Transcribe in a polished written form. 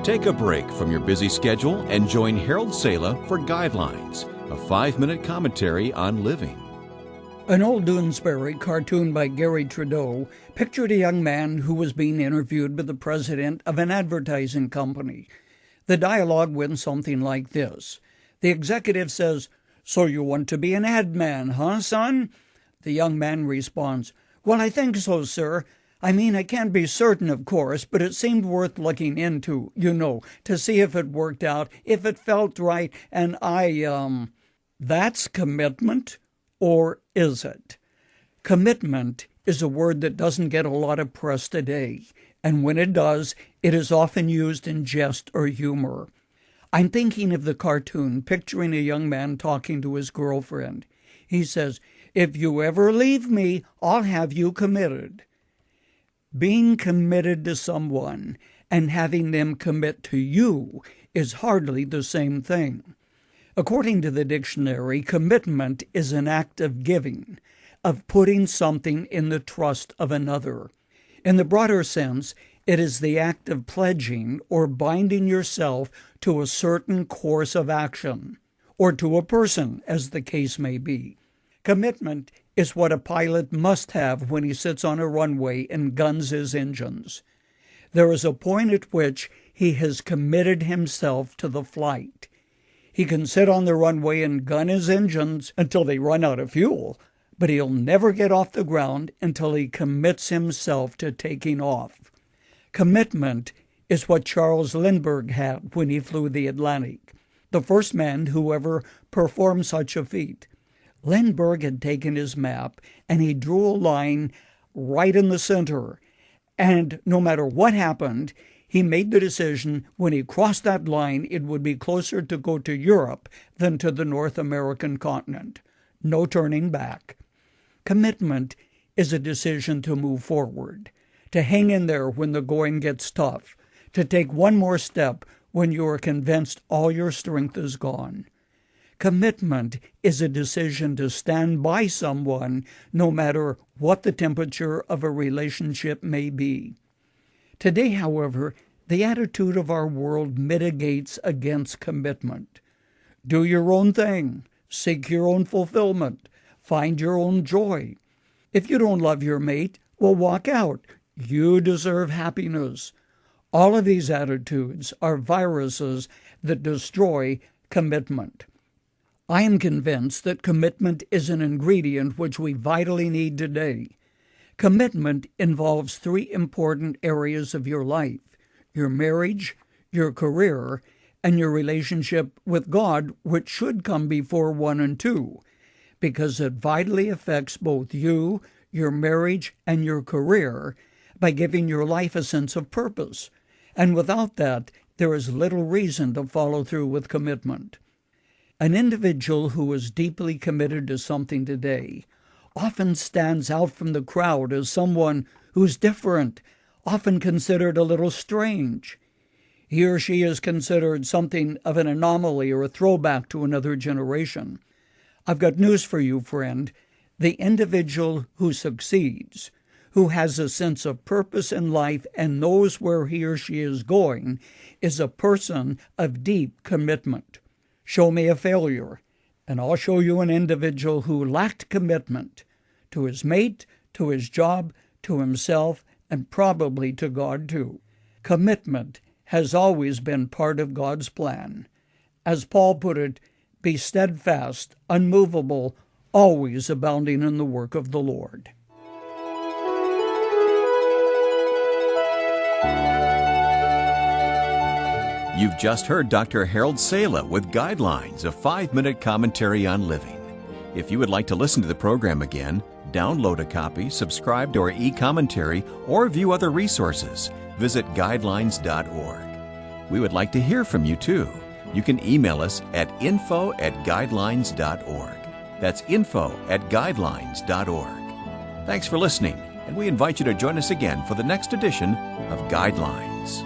Take a break from your busy schedule and join Harold Sala for Guidelines, a 5-minute commentary on living. An old Doonesbury cartoon by Gary Trudeau pictured a young man who was being interviewed by the president of an advertising company. The dialogue went something like this. The executive says, "So you want to be an ad man, huh, son?" The young man responds, "Well, I think so, sir. I mean, I can't be certain, of course, but it seemed worth looking into, to see if it worked out, if it felt right, and That's commitment, or is it? Commitment is a word that doesn't get a lot of press today, and when it does, it is often used in jest or humor. I'm thinking of the cartoon, picturing a young man talking to his girlfriend. He says, "If you ever leave me, I'll have you committed." Being committed to someone and having them commit to you is hardly the same thing. According to the dictionary, commitment is an act of giving, of putting something in the trust of another. In the broader sense, it is the act of pledging or binding yourself to a certain course of action, or to a person, as the case may be. Commitment is what a pilot must have when he sits on a runway and guns his engines. There is a point at which he has committed himself to the flight. He can sit on the runway and gun his engines until they run out of fuel, but he'll never get off the ground until he commits himself to taking off. Commitment is what Charles Lindbergh had when he flew the Atlantic, the first man who ever performed such a feat. Lindbergh had taken his map, and he drew a line right in the center. And no matter what happened, he made the decision when he crossed that line, it would be closer to go to Europe than to the North American continent. No turning back. Commitment is a decision to move forward, to hang in there when the going gets tough, to take one more step when you are convinced all your strength is gone. Commitment is a decision to stand by someone no matter what the temperature of a relationship may be. Today, however, the attitude of our world mitigates against commitment. Do your own thing. Seek your own fulfillment. Find your own joy. If you don't love your mate, well, walk out. You deserve happiness. All of these attitudes are viruses that destroy commitment. I am convinced that commitment is an ingredient which we vitally need today. Commitment involves 3 important areas of your life: your marriage, your career, and your relationship with God, which should come before 1 and 2, because it vitally affects both you, your marriage, and your career by giving your life a sense of purpose. And without that, there is little reason to follow through with commitment. An individual who is deeply committed to something today often stands out from the crowd as someone who's different, often considered a little strange. He or she is considered something of an anomaly or a throwback to another generation. I've got news for you, friend. The individual who succeeds, who has a sense of purpose in life and knows where he or she is going, is a person of deep commitment. Show me a failure, and I'll show you an individual who lacked commitment to his mate, to his job, to himself, and probably to God too. Commitment has always been part of God's plan. As Paul put it, be steadfast, unmovable, always abounding in the work of the Lord. You've just heard Dr. Harold Sala with Guidelines, a 5-minute commentary on living. If you would like to listen to the program again, download a copy, subscribe to our e-commentary, or view other resources, visit guidelines.org. We would like to hear from you too. You can email us at info@guidelines.org. That's info@guidelines.org. Thanks for listening, and we invite you to join us again for the next edition of Guidelines.